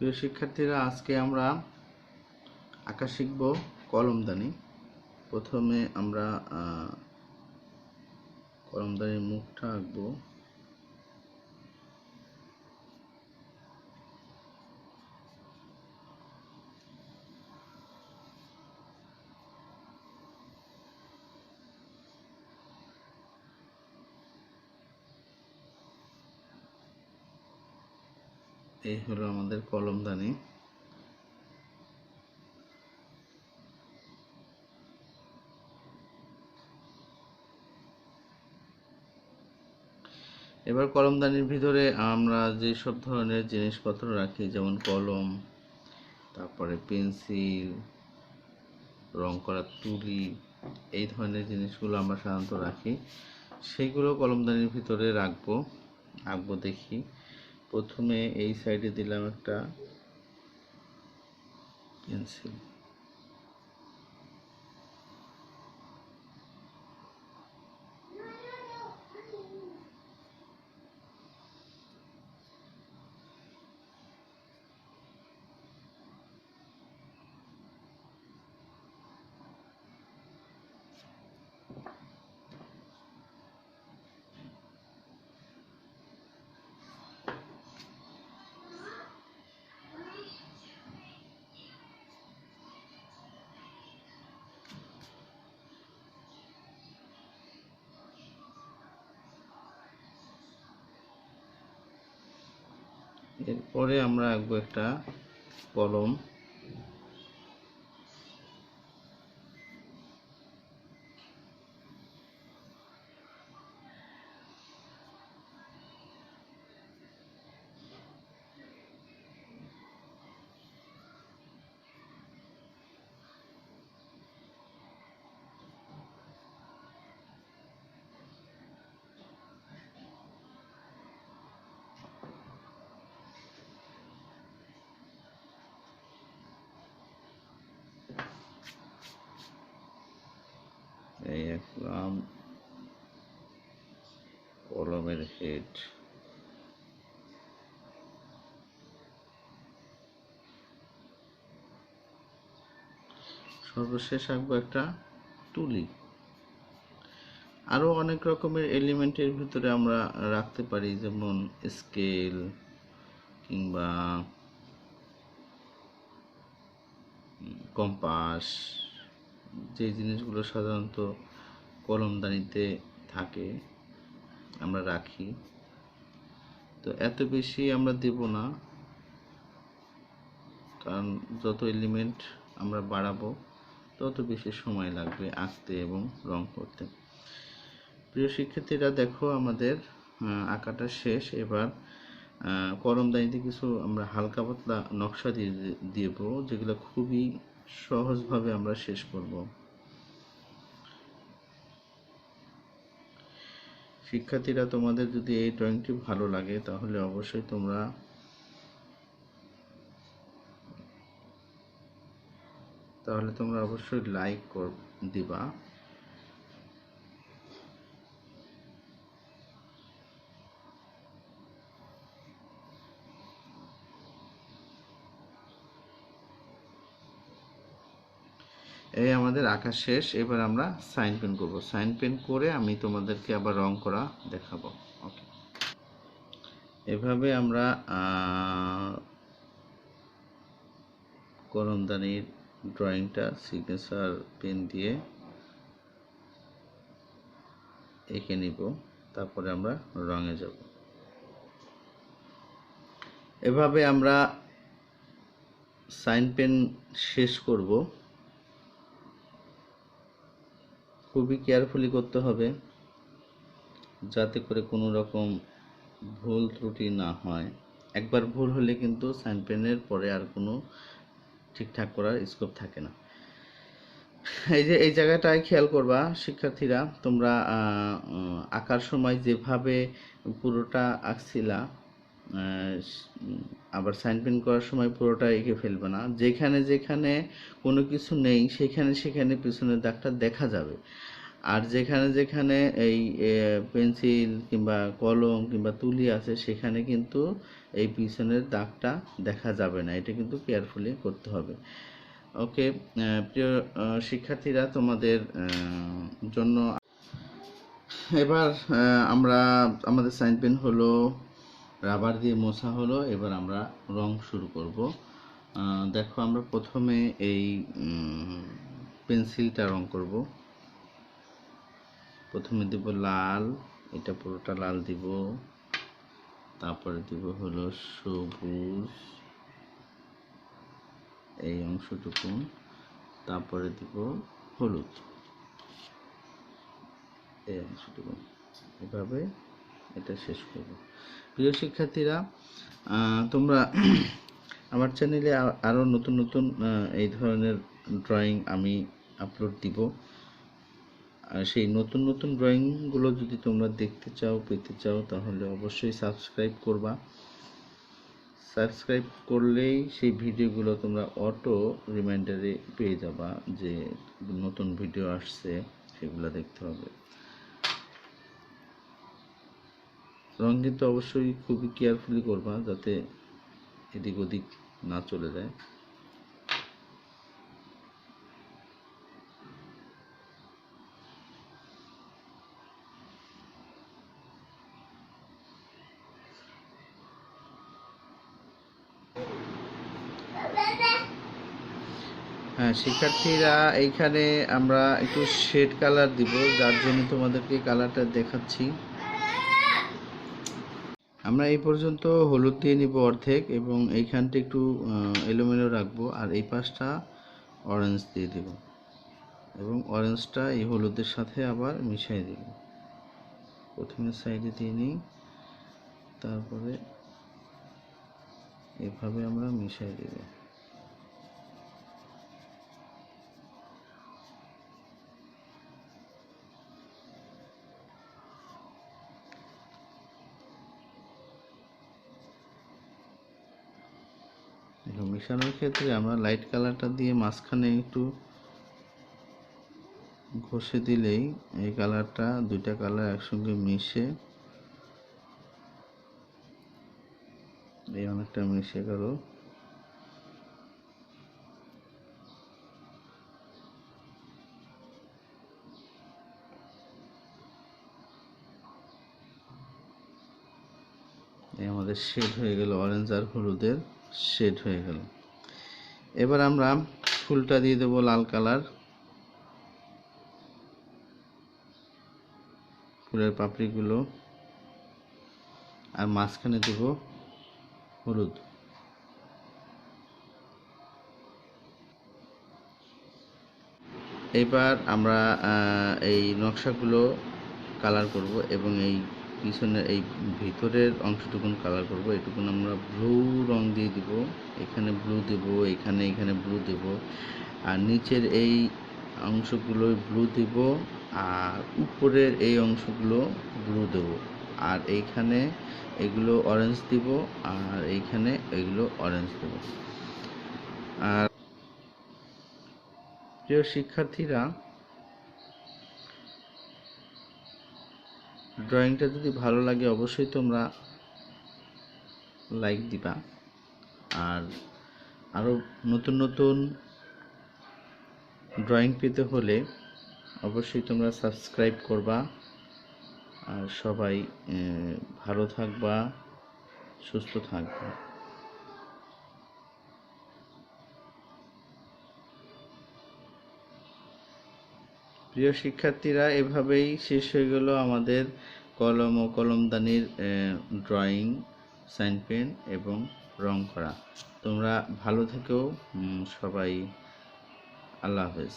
প্রিয় শিক্ষার্থীরা, আজকে আমরা আঁকা শিখব কলমদানি। প্রথমে আমরা কলমদানির মুখটা আঁকবো। এই হলো আমাদের কলমদানি। এবার কলমদানির ভিতরে আমরা যে সব ধরনের জিনিসপত্র রাখি, যেমন কলম, তারপরে পেন্সিল, রং করার তুলি, এই ধরনের জিনিসগুলো আমরা সাধারণত রাখি। সেইগুলো কলমদানির ভিতরে আঁকবো। দেখি, প্রথমে এই সাইডে দিলাম একটা পেন্সিল। এরপরে আমরা আঁকবো একটা কলম। এই আঁকলাম কলমের হেড। সর্বশেষ আঁকবো একটা তুলি। আরো অনেক রকমের এলিমেন্টের ভিতরে আমরা রাখতে পারি, যেমন স্কেল কিংবা কম্পাস, যে জিনিসগুলো সাধারণত কলমদানিতে থাকে আমরা রাখি। তো এত বেশি আমরা দেব না, কারণ যত এলিমেন্ট আমরা বাড়াবো তত বেশি সময় লাগবে আঁকতে এবং রং করতে। প্রিয় শিক্ষার্থীরা, দেখো আমাদের আঁকাটা শেষ। এবার কলমদানিতে কিছু আমরা হালকা পাতলা নকশা দিয়ে দেব, যেগুলো খুবই সহজভাবে আমরা শেষ করব। শিক্ষার্থীরা, তোমাদের যদি এই ড্রয়িংটি ভালো লাগে তাহলে অবশ্যই তোমরা অবশ্যই লাইক দিবা। এই আমাদের আঁকা শেষ। এবার আমরা সাইন পেন করব। সাইন পেন করে আমি তোমাদেরকে আবার রং করা দেখাবো। ওকে, এভাবে আমরা কলমদানির ড্রয়িংটা সিগনেচার পেন দিয়ে এঁকে নিব, তারপরে আমরা রঙে যাব। এভাবে আমরা সাইন পেন শেষ করব। খুবই কেয়ারফুলি করতে হবে, যাতে করে কোনো রকম ভুল ত্রুটি না হয়। একবার ভুল হলে কিন্তু সাইন পেনের পরে আর কোনো ঠিকঠাক করার স্কোপ থাকে না। এই জায়গাটায় খেয়াল করবা শিক্ষার্থীরা, তোমরা আঁকার সময় যেভাবে পুরোটা আঁকছিলা, আবার সাইন পেন করার সময় পুরোটা এঁকে ফেলবে না। যেখানে যেখানে কোনো কিছু নেই সেখানে সেখানে পিছনের দাগটা দেখা যাবে। আর যেখানে যেখানে এই পেন্সিল কিংবা কলম কিংবা তুলি আছে সেখানে কিন্তু এই পিছনের দাগটা দেখা যাবে না, এটা কিন্তু কেয়ারফুলি করতে হবে। ওকে প্রিয় শিক্ষার্থীরা, তোমাদের জন্য এবার আমরা আমাদের সাইন পেন হলো, রাবার দিয়ে মোছা হলো, এবার আমরা রং শুরু করব। দেখো আমরা প্রথমে এই পেন্সিলটা রং করব। প্রথমে দেব লাল, এটা পুরোটা লাল দিব, তারপরে দিব হলো সবুজ এই অংশটুকু, তারপরে দিব হলুদ এই অংশটুকু, এভাবে এটা শেষ করব। প্রিয় শিক্ষার্থীরা, তোমরা আমার চ্যানেলে আরও নতুন নতুন এই ধরনের ড্রয়িং আমি আপলোড দিব। আর সেই নতুন নতুন ড্রয়িংগুলো যদি তোমরা দেখতে চাও, পেতে চাও, তাহলে অবশ্যই সাবস্ক্রাইব করবা। সাবস্ক্রাইব করলেই সেই ভিডিওগুলো তোমরা অটো রিমাইন্ডারে পেয়ে যাবা যে নতুন ভিডিও আসছে, সেগুলো দেখতে হবে। রং কিন্তু অবশ্যই খুবই কেয়ারফুলি করবা যাতে এদিক ওদিক না চলে যায়। হ্যাঁ শিক্ষার্থীরা, এইখানে আমরা একটু শেড কালার দিব, যার জন্য তোমাদেরকে কালারটা দেখাচ্ছি। আমরা এই পর্যন্ত হলুদ দিয়ে নিব অর্ধেক, এবং এইখানটা একটু এলোমেলো রাখবো, আর এই পাশটা অরেঞ্জ দিয়ে দেব, এবং অরেঞ্জটা এই হলুদের সাথে আবার মিশিয়ে দেব। প্রথমে সাইডে দিয়ে নিই, তারপরে এভাবে আমরা মিশিয়ে দেব। মিশানোর ক্ষেত্রে আমরা লাইট কালারটা দিয়ে মাঝখানে একটু ঘষে দিলেই এই কালারটা, দুইটা কালার একসঙ্গে মিশে এই অনেকটা মিশে গেল। এই আমাদের শেড হয়ে গেল, অরেঞ্জ আর হলুদের শেড হয়ে গেল। এবার আমরা ফুলটা দিয়ে দেবো লাল কালার, ফুলের পাপড়িগুলো, আর মাঝখানে দেব হলুদ। এবার আমরা এই নকশাগুলো কালার করব, এবং এই পিছনের এই ভিতরের অংশটুকুন কালার করব। এটুকুন আমরা ব্লু রং দিয়ে দিব, এখানে ব্লু দেব, এখানে ব্লু দেব, আর নিচের এই অংশগুলো ব্লু দিব, আর উপরের এই অংশগুলো ব্লু দেব, আর এইখানে এগুলো অরেঞ্জ দিব, আর এইখানে এগুলো অরেঞ্জ দেব। আর প্রিয় শিক্ষার্থীরা, ড্রয়িংটা যদি ভালো লাগে অবশ্যই তোমরা লাইক দিবা, আর আরও নতুন নতুন ড্রয়িং পেতে হলে অবশ্যই তোমরা সাবস্ক্রাইব করবা। আর সবাই ভালো থাকবা, সুস্থ থাকবা। প্রিয় শিক্ষার্থীরা, এভাবেই শেষ হয়ে গেল আমাদের কলম ও কলমদানির ড্রয়িং, সাইন পেন এবং রং করা। তোমরা ভালো থেকো সবাই। আল্লাহ হাফেজ।